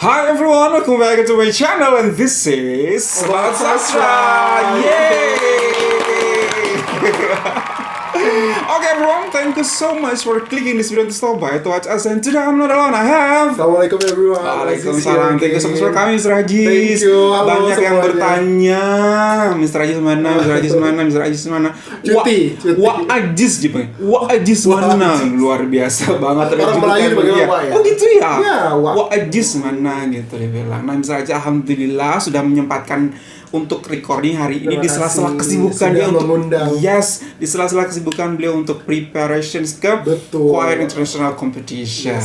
Hi everyone, welcome back to my channel and this is Sobat Sastra. Yay! Okay everyone, thank you so much for clicking this video to stop by to watch us, and today I'm not alone, I have Assalamualaikum everyone. Waalaikumsalam. Thank you so much for coming, Mr. Ajis. Thank you. Halo Banyak yang semuanya. bertanya, Mr. Ajis mana, Mr. Ajis mana, Mr. Ajis mana. Cuti. Wah Ajis gitu. Wah Ajis mana? Luar biasa banget. Orang Melayu dipanggil Wak ya? Oh gitu ya? Ya, Wak. Wah Ajis mana gitu dibilang. Nah, Mr. Ajis alhamdulillah sudah menyempatkan untuk recording hari ini di sela-sela kesibukan dia untuk mengundang. di sela-sela kesibukan beliau untuk preparations ke Choir International Competition.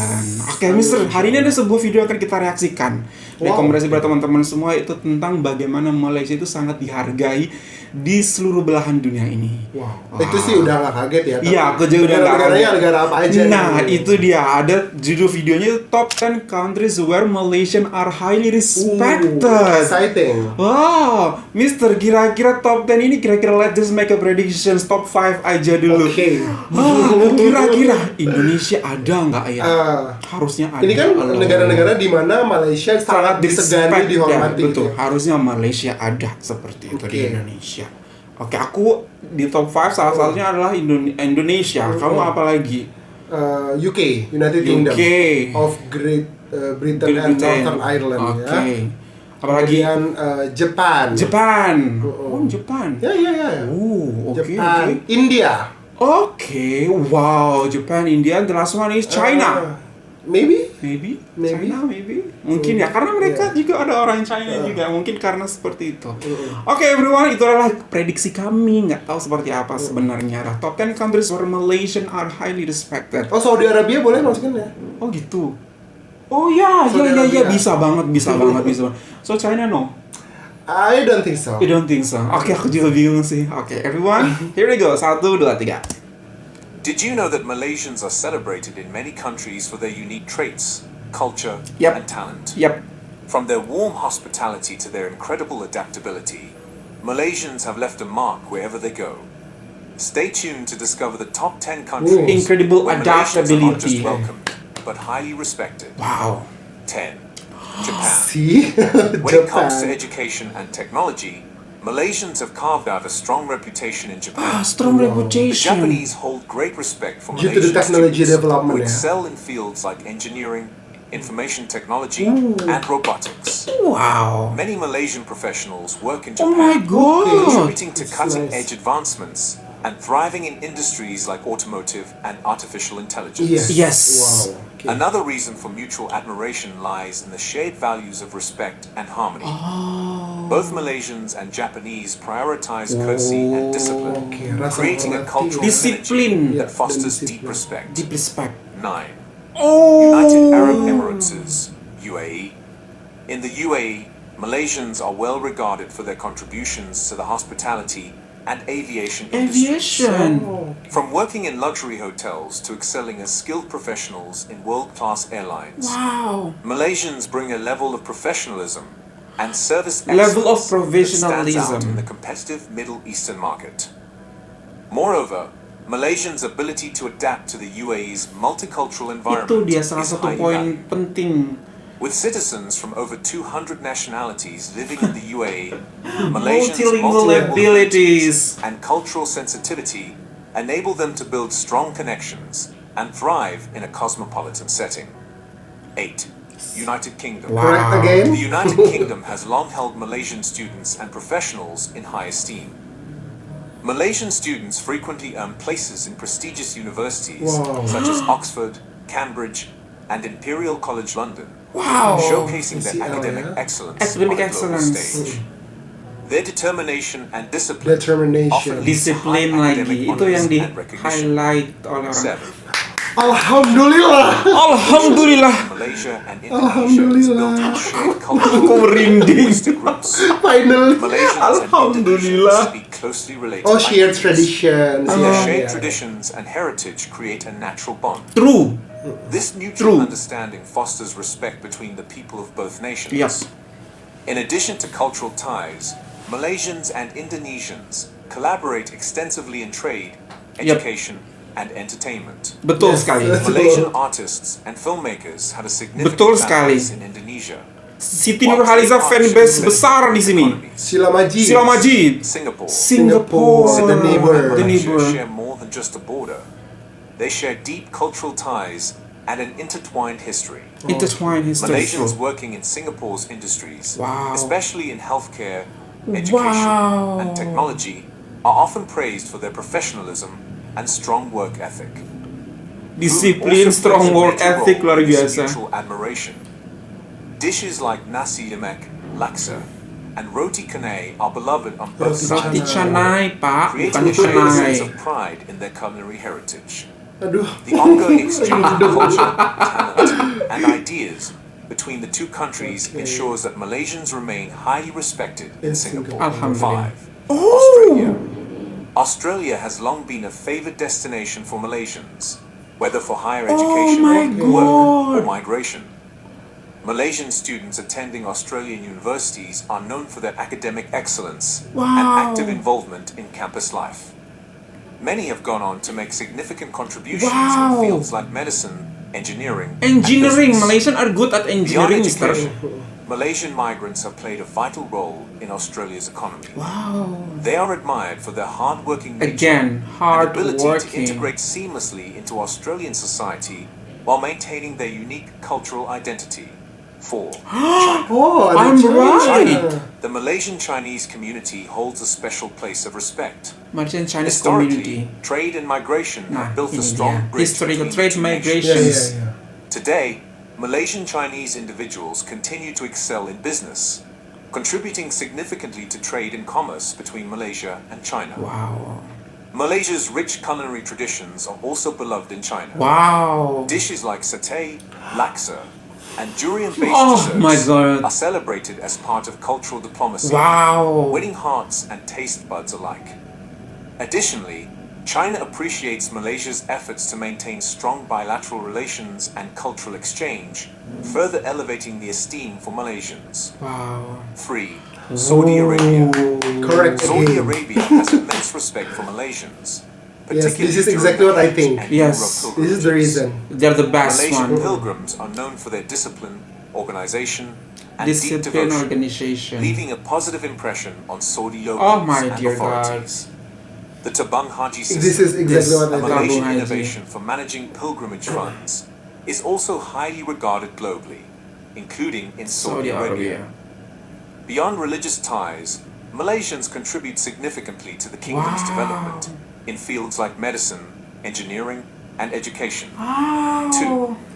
Oke, Mister, hari ini ada sebuah video yang akan kita reaksikan. Rekomendasi buat teman-teman semua itu tentang bagaimana Malaysia itu sangat dihargai di seluruh belahan dunia ini. Wow. Itu sih udah gak kaget ya. Iya, aku juga udah gak kaget. Negara apa aja. Nah, itu dia. Ada judul videonya itu Top 10 Countries Where Malaysian Are Highly Respected. Exciting. Wow, Mister, kira-kira top 10 ini kira-kira let's just make a predictions top 5 aja dulu. Oke. Kira-kira Indonesia ada nggak ya? Harusnya ada. Ini kan negara-negara di mana Malaysia sangat disegani, dihormati. Betul, harusnya Malaysia ada seperti itu di Indonesia. Oke, aku di top 5 salah satunya adalah Indonesia. Kamu apa lagi? UK, United Kingdom of Great Britain and Northern Ireland. Oke. Apalagi Jepang. Oh, Jepang. Ya. Oke. Jepang. India. Oke. Wow, Jepang, India. The last one is China. Maybe. China, maybe. Mungkin ya, karena mereka juga ada orang China juga. Mungkin karena seperti itu. Oke, everyone, itu adalah prediksi kami. Nggak tahu seperti apa sebenarnya. Top 10 countries where Malaysian are highly respected. Oh, Saudi Arabia boleh masukin ya? Oh, gitu. Oh ya, bisa banget. So China no? I don't think so. You don't think so? Oke, aku juga bingung sih. Oke, everyone, here we go. 1, 2, 3. Did you know that Malaysians are celebrated in many countries for their unique traits, culture, Yep. and talent? Yep. From their warm hospitality to their incredible adaptability, Malaysians have left a mark wherever they go. Stay tuned to discover the top 10 countries Incredible where Malaysians are not just adaptability. welcomed, but highly respected. Wow. 10. Japan. See? When it comes to education and technology, Malaysians have carved out a strong reputation in Japan. Strong The reputation. Japanese hold great respect for Due to the Malaysian technology students development, who yeah. excel in fields like engineering, information technology, and robotics. Wow. Many Malaysian professionals work in Oh my Japan, god. contributing to That's cutting-edge advancements and thriving in industries like automotive and artificial intelligence. Yes. Wow. Okay. Another reason for mutual admiration lies in the shared values of respect and harmony. Both Malaysians and Japanese prioritize courtesy and discipline, creating a cultural Discipline. synergy that fosters discipline. deep respect. Deep respect. 9. Oh. United Arab Emirates, UAE. In the UAE, Malaysians are well regarded for their contributions to the hospitality and aviation industries. From working in luxury hotels to excelling as skilled professionals in world-class airlines, Wow. Malaysians bring a level of professionalism and service Level of excellence that stands out professionalism. in the competitive Middle Eastern market. Moreover, Malaysians' ability to adapt to the UAE's multicultural Itu environment dia salah is satu highly poin valued. penting. With citizens from over 200 nationalities living in the UAE, Malaysians' Multilingual multilingual abilities and cultural sensitivity enable them to build strong connections and thrive in a cosmopolitan setting. 8. United Kingdom. Correct again? The United Kingdom has long held Malaysian students and professionals in high esteem. Malaysian students frequently earn places in prestigious universities such as Oxford, Cambridge, and Imperial College London, showcasing their academic excellence Academic on a global excellence. stage. Their determination and discipline Determination. often leads to Disiplin high lagi. academic Itu yang honors di and recognition. highlight oleh orang. 7. Alhamdulillah. Alhamdulillah. Malaysia and Indonesia is built on shared cultural Kok merinding. linguistic roots. Finally. Malaysians and Alhamdulillah. Indonesians speak closely related Oh, shared languages. traditions. Their Yeah, shared yeah. traditions and heritage create a natural bond. True. This mutual True. understanding fosters respect between the people of both nations. Yes. In addition to cultural ties, Malaysians and Indonesians collaborate extensively in trade, education, and entertainment. Betul sekali. Malaysian artists and filmmakers had a significant Betul sekali. fan base in Indonesia. Siti Nurhaliza fanbase besar di sini. Sheila Majid. Sheila Majid. Singapore. The neighbor. The Malaysia neighbor. share more than just a border. They share deep cultural ties and an intertwined history. Intertwined history. Malaysians working in Singapore's industries, Wow. especially in healthcare, education, Wow. and technology, are often praised for their professionalism and strong work ethic. Disiplin, Food also strong plays a work major ethic role luar in this biasa. mutual admiration. Dishes like nasi lemak, laksa, and roti canai are beloved on both Roti sides, canai, Pak, creating bukan a shared sense canai. of pride in their culinary heritage. Aduh. The ongoing exchange of culture, talent, and ideas between the two countries ensures that Malaysians remain highly respected in Singapore. Alhamdulillah. 5. Australia. Australia has long been a favored destination for Malaysians, whether for higher education, my work, or God. migration. Malaysian students attending Australian universities are known for their academic excellence and Wow. active involvement in campus life. Many have gone on to make significant contributions Wow. in fields like medicine, engineering, Engineering, and business. Malaysian are good at Beyond engineering, mister. education, Malaysian migrants have played a vital role in Australia's economy. Wow. They are admired for their hard-working nature Again, and ability to hard-working. integrate seamlessly into Australian society while maintaining their unique cultural identity. 4. China. Oh, ada I'm China. right. The Malaysian Chinese community holds a special place of respect. Malaysian Chinese Historically, community. trade and migration Nah, have built a ini strong dia. bridge Historical between trade the two nations. migrations. Today, Malaysian Chinese individuals continue to excel in business, contributing significantly to trade and commerce between Malaysia and China. Wow. Malaysia's rich culinary traditions are also beloved in China. Wow. Dishes like satay, laksa, and durian-based Oh desserts my God. are celebrated as part of cultural diplomacy, Wow. winning hearts and taste buds alike. Additionally, China appreciates Malaysia's efforts to maintain strong bilateral relations and cultural exchange, further elevating the esteem for Malaysians. Wow. 3. Saudi Arabia. Correct Saudi again. Arabia has immense respect for Malaysians. Yes, this is particularly exactly during what I Hajj think. and Yes. Umrah This is the pilgrimages. reason. They're the best Malaysian one. pilgrims are known for their discipline, organization, and deep Discipline devotion, organization. leaving a positive impression on Saudi Oh locals my and dear God. authorities. The Tabang Haji system, This is exactly what a I think. Malaysian Tabung Haji. innovation for managing pilgrimage funds, is also highly regarded globally, including in Saudi Arabia. Beyond religious ties, Malaysians contribute significantly to the kingdom's Wow. development in fields like medicine, engineering, and education. Wow.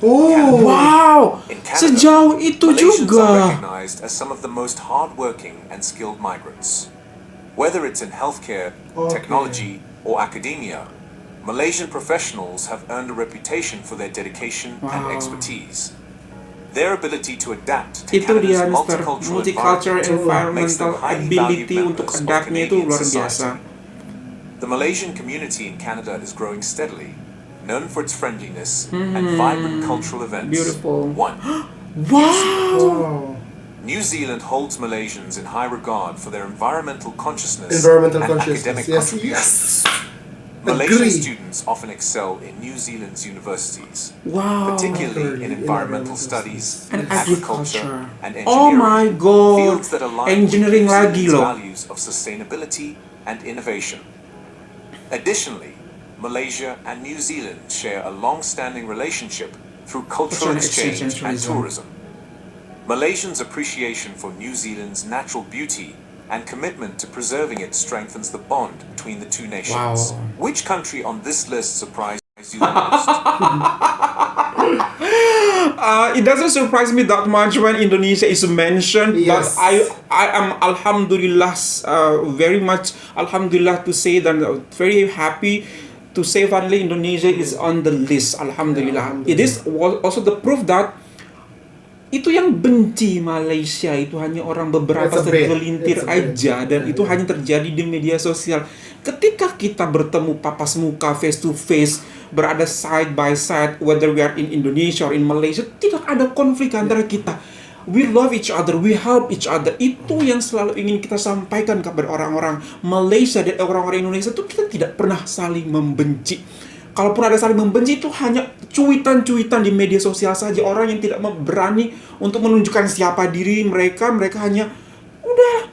Oh, Wow. In Canada, Sejauh itu Malaysians are juga. recognized as some of the most hardworking and skilled migrants. Whether it's in healthcare, Okay. technology, or academia, Malaysian professionals have earned a reputation for their dedication and Wow. expertise. Their ability to adapt to Itu dia, Canada's Mister. multicultural Multicultural environment makes them environmental highly ability valued untuk members of adaptnya itu Canadian luar society. biasa. The Malaysian community in Canada is growing steadily, known for its friendliness and vibrant cultural events. Beautiful. 1. Wow. wow. New Zealand holds Malaysians in high regard for their environmental consciousness Environmental and consciousness. academic Yes, contributions. yes. Malaysian Agree. students often excel in New Zealand's universities, Wow. particularly in In environmental environmental studies, And agriculture, agriculture. and Oh engineering. my God. Fields that align Engineering with New lagi Zealand's loh. values of sustainability and innovation. Additionally, Malaysia and New Zealand share a long-standing relationship through cultural Cultural exchange exchange and and tourism. Malaysians' appreciation for New Zealand's natural beauty and commitment to preserving it strengthens the bond between the two nations. Wow. Which country on this list surprised you the most? It doesn't surprise me that much when Indonesia is mentioned, Yes. but I am alhamdulillah very much alhamdulillah to say that very happy to say finally Indonesia is on the list. Alhamdulillah. It is also the proof that itu yang benci Malaysia itu hanya orang beberapa It's a bit. segelintir It's a bit. aja, dan itu hanya terjadi di media sosial. Ketika kita bertemu papas muka, face to face, berada side by side, whether we are in Indonesia or in Malaysia, tidak ada konflik antara kita. We love each other, we help each other. Itu yang selalu ingin kita sampaikan kepada orang-orang Malaysia dan orang-orang Indonesia, itu kita tidak pernah saling membenci. kalaupun ada saling membenci itu hanya cuitan-cuitan di media sosial saja. Orang yang tidak berani untuk menunjukkan siapa diri mereka hanya udah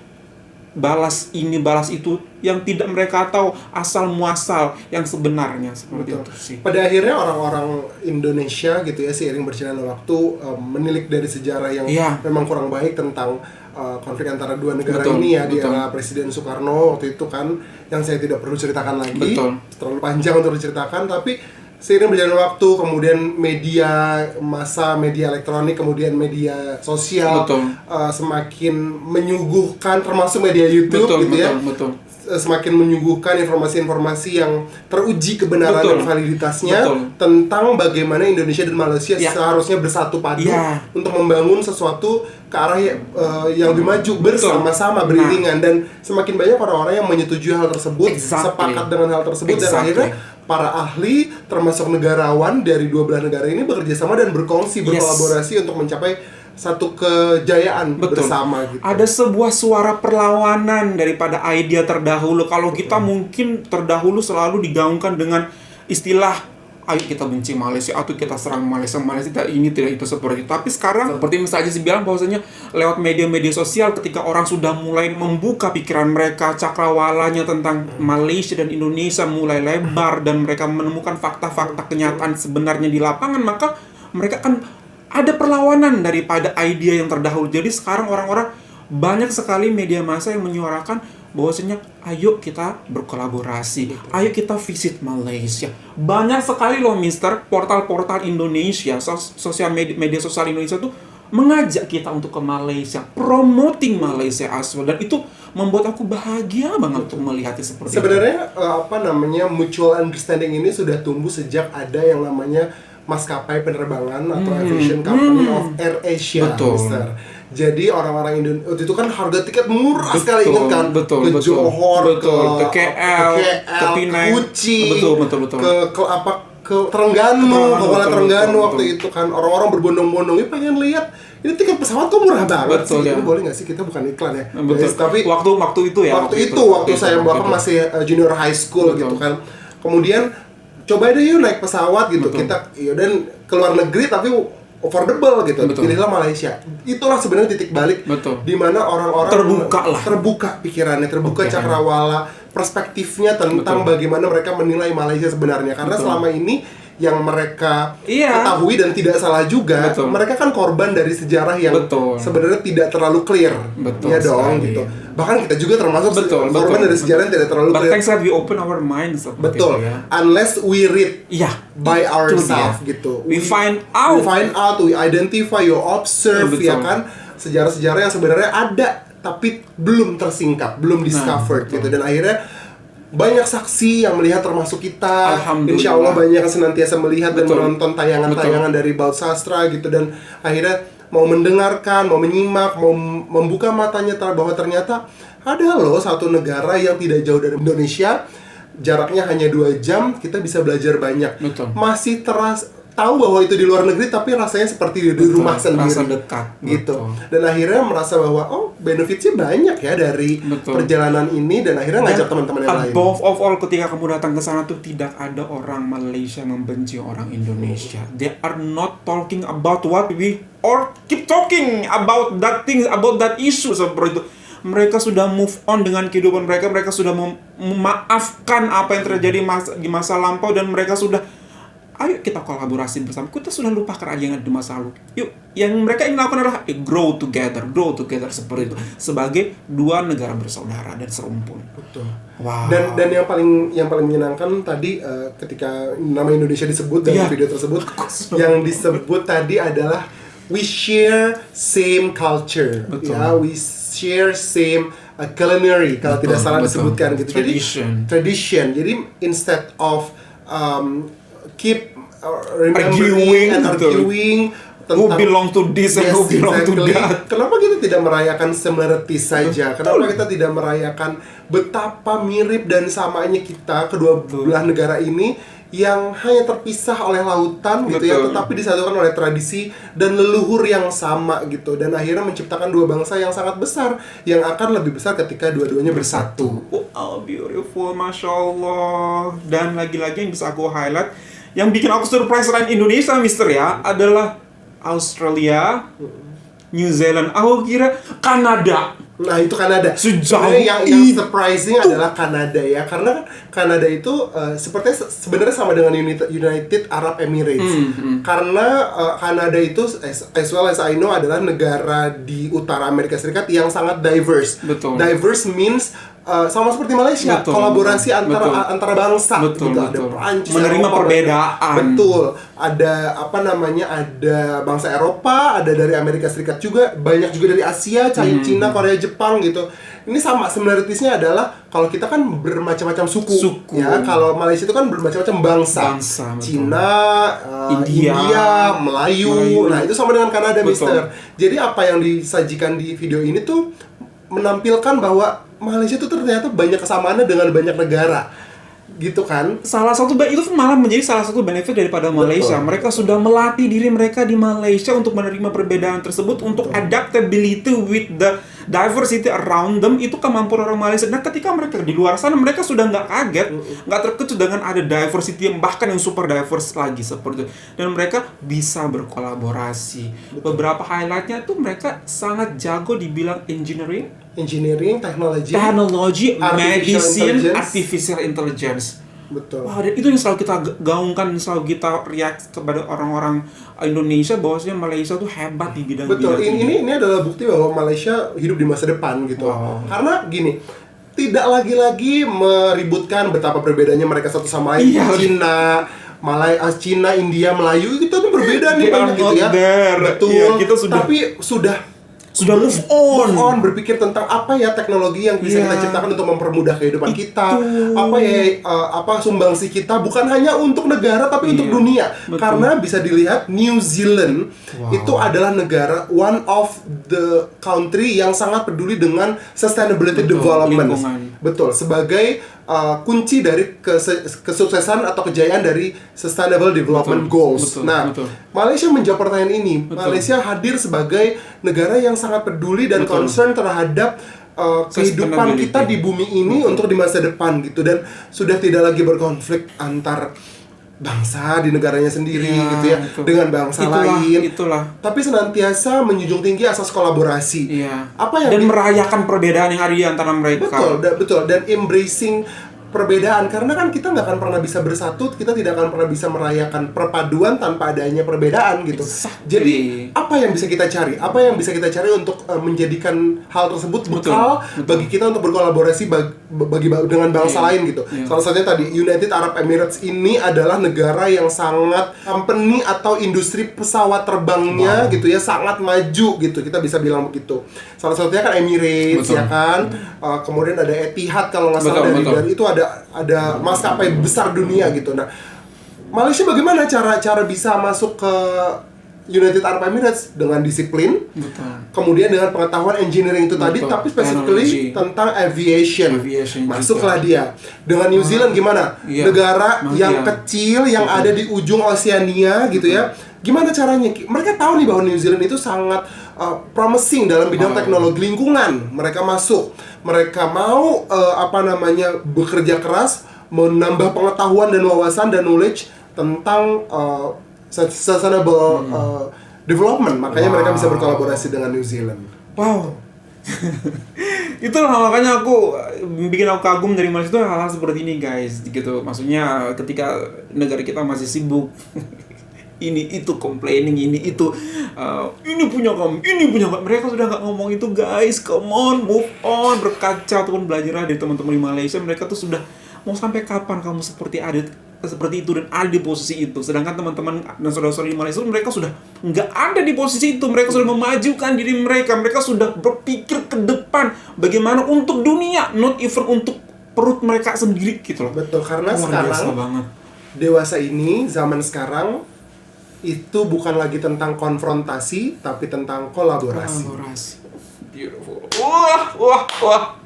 balas ini balas itu yang tidak mereka tahu asal muasal yang sebenarnya seperti itu sih. Pada akhirnya orang-orang Indonesia gitu ya, seiring berjalannya waktu menilik dari sejarah yang memang kurang baik tentang konflik antara dua negara ini ya, di era Presiden Soekarno waktu itu kan, yang saya tidak perlu ceritakan lagi, terlalu panjang untuk diceritakan. Tapi seiring berjalannya waktu, kemudian media massa, media elektronik, kemudian media sosial semakin menyuguhkan, termasuk media YouTube semakin menyuguhkan informasi-informasi yang teruji kebenaran dan validitasnya tentang bagaimana Indonesia dan Malaysia seharusnya bersatu padu untuk membangun sesuatu ke arah yang lebih maju bersama-sama, beriringan. Dan semakin banyak orang-orang yang menyetujui hal tersebut, sepakat dengan hal tersebut, dan akhirnya para ahli termasuk negarawan dari dua belah negara ini bekerja sama dan berkongsi, berkolaborasi untuk mencapai satu kejayaan bersama gitu. Ada sebuah suara perlawanan daripada ide terdahulu. Kalau kita mungkin terdahulu selalu digaungkan dengan istilah ayo kita benci Malaysia atau kita serang Malaysia ini tidak itu seperti itu. Tapi sekarang seperti misalnya sih bilang bahwasanya lewat media-media sosial, ketika orang sudah mulai membuka pikiran mereka, cakrawalanya tentang Malaysia dan Indonesia mulai lebar dan mereka menemukan fakta-fakta kenyataan sebenarnya di lapangan, maka mereka kan ada perlawanan daripada ide yang terdahulu. Jadi sekarang orang-orang banyak sekali media massa yang menyuarakan bahwasanya ayo kita berkolaborasi, ayo kita visit Malaysia. Banyak sekali loh mister, portal-portal Indonesia, sosial media sosial Indonesia tuh mengajak kita untuk ke Malaysia, promoting Malaysia as well. Dan itu membuat aku bahagia banget untuk melihatnya seperti sebenarnya itu. Mutual understanding ini sudah tumbuh sejak ada yang namanya maskapai penerbangan atau aviation company of AirAsia, mister. Jadi orang-orang Indonesia waktu itu kan harga tiket murah sekali, ingat kan? Ke Johor, ke KL, ke Penang, Kuching, ke Terengganu, ke Kuala Terengganu waktu itu kan, orang-orang berbondong-bondong ini pengen lihat ini tiket pesawat kok murah banget sih. Ini boleh nggak sih, kita bukan iklan ya? Tapi waktu itu ya. Waktu saya masih junior high school gitu kan. Kemudian coba deh yuk naik pesawat gitu, kita dan ke luar negeri tapi affordable gitu. Pilihlah Malaysia. Itulah sebenarnya titik balik di mana orang-orang terbuka pikirannya, terbuka cakrawala perspektifnya tentang bagaimana mereka menilai Malaysia sebenarnya. Karena selama ini yang mereka ketahui dan tidak salah juga, mereka kan korban dari sejarah yang sebenarnya tidak terlalu clear. Ya dong gitu. Bahkan kita juga termasuk korban dari sejarah yang tidak terlalu clear. But thanks that we open our minds. Unless we read by ourselves gitu. We find out, we identify, you observe, ya kan, sejarah-sejarah yang sebenarnya ada tapi belum tersingkap, belum discovered gitu. Dan akhirnya banyak saksi yang melihat, termasuk kita. Insya Allah banyak yang senantiasa melihat dan menonton tayangan-tayangan dari Baut Sastra gitu. Dan akhirnya mau mendengarkan, mau menyimak, mau membuka matanya bahwa ternyata ada loh satu negara yang tidak jauh dari Indonesia, jaraknya hanya 2 jam, kita bisa belajar banyak. Masih tahu bahwa itu di luar negeri, tapi rasanya seperti di rumah sendiri, rasa dekat gitu. Dan akhirnya merasa bahwa benefitnya banyak ya dari perjalanan ini, dan akhirnya ngajak teman-teman yang lain. Above of all, ketika kamu datang ke sana tuh tidak ada orang Malaysia membenci orang Indonesia. They are not talking about what we or keep talking about that thing, about that issue seperti itu. Mereka sudah move on dengan kehidupan mereka. Mereka sudah memaafkan apa yang terjadi di masa lampau, dan mereka sudah ayo kita kolaborasi bersama. Kita sudah lupakan aja yang ada di masa lalu. Yuk, yang mereka ingin lakukan adalah grow together seperti itu, sebagai dua negara bersaudara dan serumpun. Wow. Dan yang paling menyenangkan tadi ketika nama Indonesia disebut dalam video tersebut, yang disebut tadi adalah we share same culture. Ya, we share same culinary kalau tidak salah disebutkan gitu. Tradition. Jadi instead of keep remembering and arguing, who belong to this and who belong to that. Kenapa kita tidak merayakan similarities saja? Kenapa kita tidak merayakan betapa mirip dan samanya kita kedua belah negara ini yang hanya terpisah oleh lautan gitu ya, tetapi disatukan oleh tradisi dan leluhur yang sama gitu, dan akhirnya menciptakan dua bangsa yang sangat besar yang akan lebih besar ketika dua-duanya bersatu. Oh, beautiful, masya Allah. Dan lagi-lagi yang bisa aku highlight, yang bikin aku surprise selain Indonesia, Mister ya, adalah Australia, New Zealand. Aku kira Kanada. Nah, itu Kanada. Sebenarnya yang surprising adalah Kanada ya, karena Kanada itu sebenarnya sama dengan United Arab Emirates. Karena Kanada itu as well as I know adalah negara di utara Amerika Serikat yang sangat diverse. Diverse means sama seperti Malaysia, kolaborasi antara bangsa. Ada Prancis, menerima Eropa, perbedaan. Ada ada bangsa Eropa, ada dari Amerika Serikat juga, banyak juga dari Asia, China, Korea, Jepang gitu. Ini sama, similarities-nya adalah kalau kita kan bermacam-macam suku. Ya. Kalau Malaysia itu kan bermacam-macam bangsa. Cina, India, Melayu. Nah, itu sama dengan Kanada, Mister. Jadi apa yang disajikan di video ini tuh menampilkan bahwa Malaysia itu ternyata banyak kesamaannya dengan banyak negara, gitu kan? Itu malah menjadi salah satu benefit daripada Malaysia. Mereka sudah melatih diri mereka di Malaysia untuk menerima perbedaan tersebut, untuk adaptability with the diversity around them. Itu kemampuan orang Malaysia. Nah, ketika mereka di luar sana, mereka sudah nggak kaget, nggak terkejut dengan ada diversity yang bahkan yang super diverse lagi seperti itu. Dan mereka bisa berkolaborasi. Beberapa highlightnya tuh mereka sangat jago dibilang engineering, teknologi, medicine, artificial intelligence. Betul. Wah, dan itu yang selalu kita gaungkan, selalu kita react kepada orang-orang Indonesia bahwasanya Malaysia tuh hebat di bidang-bidang ini adalah bukti bahwa Malaysia hidup di masa depan gitu. Karena gini, tidak lagi-lagi meributkan betapa perbedaannya mereka satu sama lain. Cina, India, Melayu, kita tuh berbeda nih banyak gitu ya. Betul. Kita sudah move on, berpikir tentang apa ya teknologi yang bisa kita ciptakan untuk mempermudah kehidupan kita, apa sumbangsi kita bukan hanya untuk negara tapi untuk dunia. Karena bisa dilihat New Zealand itu adalah negara one of the country yang sangat peduli dengan sustainability development. Sebagai kunci dari kesuksesan atau kejayaan dari Sustainable Development Goals. Malaysia menjawab pertanyaan ini. Malaysia hadir sebagai negara yang sangat peduli dan concern terhadap kehidupan kita di bumi ini untuk di masa depan gitu, dan sudah tidak lagi berkonflik antar bangsa di negaranya sendiri gitu ya dengan bangsa lain. Tapi senantiasa menjunjung tinggi asas kolaborasi. Dan merayakan perbedaan yang ada di antara mereka. Betul. Dan embracing perbedaan, karena kan kita nggak akan pernah bisa bersatu, kita tidak akan pernah bisa merayakan perpaduan tanpa adanya perbedaan gitu. Jadi apa yang bisa kita cari? Apa yang bisa kita cari untuk menjadikan hal tersebut bekal bagi kita untuk berkolaborasi dengan bangsa lain gitu. Salah satunya tadi United Arab Emirates ini adalah negara yang sangat company atau industri pesawat terbangnya gitu ya sangat maju gitu, kita bisa bilang begitu. Salah satunya kan Emirates ya kan. Kemudian ada Etihad kalau nggak salah dari itu ada maskapai besar dunia gitu. Nah, Malaysia bagaimana cara bisa masuk ke United Arab Emirates? Dengan disiplin, kemudian dengan pengetahuan engineering itu tadi, tapi specifically tentang aviation masuklah dia. Dengan New Zealand gimana? Negara yang kecil yang ada di ujung Oceania gitu ya. Gimana caranya? Mereka tahu nih bahwa New Zealand itu sangat promising dalam bidang teknologi lingkungan. Mereka masuk, mereka mau bekerja keras, menambah pengetahuan dan wawasan dan knowledge tentang sustainable development. Makanya mereka bisa berkolaborasi dengan New Zealand. Itulah makanya bikin aku kagum dari Malaysia itu hal-hal seperti ini guys gitu. Maksudnya ketika negara kita masih sibuk ini itu complaining, ini punya kamu, mereka sudah nggak ngomong itu guys. Come on, move on, berkaca ataupun belajar dari teman-teman di Malaysia. Mereka tuh sudah mau sampai kapan kamu seperti itu dan ada di posisi itu, sedangkan teman-teman dan saudara-saudara di Malaysia mereka sudah nggak ada di posisi itu. Mereka sudah memajukan diri mereka sudah berpikir ke depan bagaimana untuk dunia, not even untuk perut mereka sendiri gitu loh. Betul, karena sekarang dewasa ini, zaman sekarang itu bukan lagi tentang konfrontasi, tapi tentang kolaborasi. Beautiful. Wah.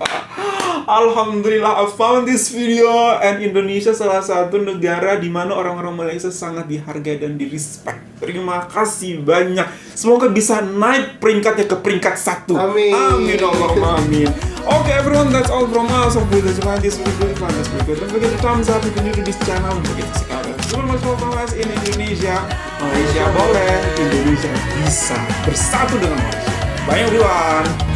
Alhamdulillah, I found this video, and Indonesia salah satu negara di mana orang-orang Malaysia sangat dihargai dan direspect. Terima kasih banyak. Semoga bisa naik peringkatnya ke peringkat 1. Amin. Amin, Allahumma amin. Okay, everyone, that's all from us. Hope you enjoyed this video. Don't forget to thumbs up if you're new to this channel. Don't forget to subscribe. So much for us in Indonesia. Malaysia boleh, Indonesia bisa bersatu dengan Malaysia. Bye everyone.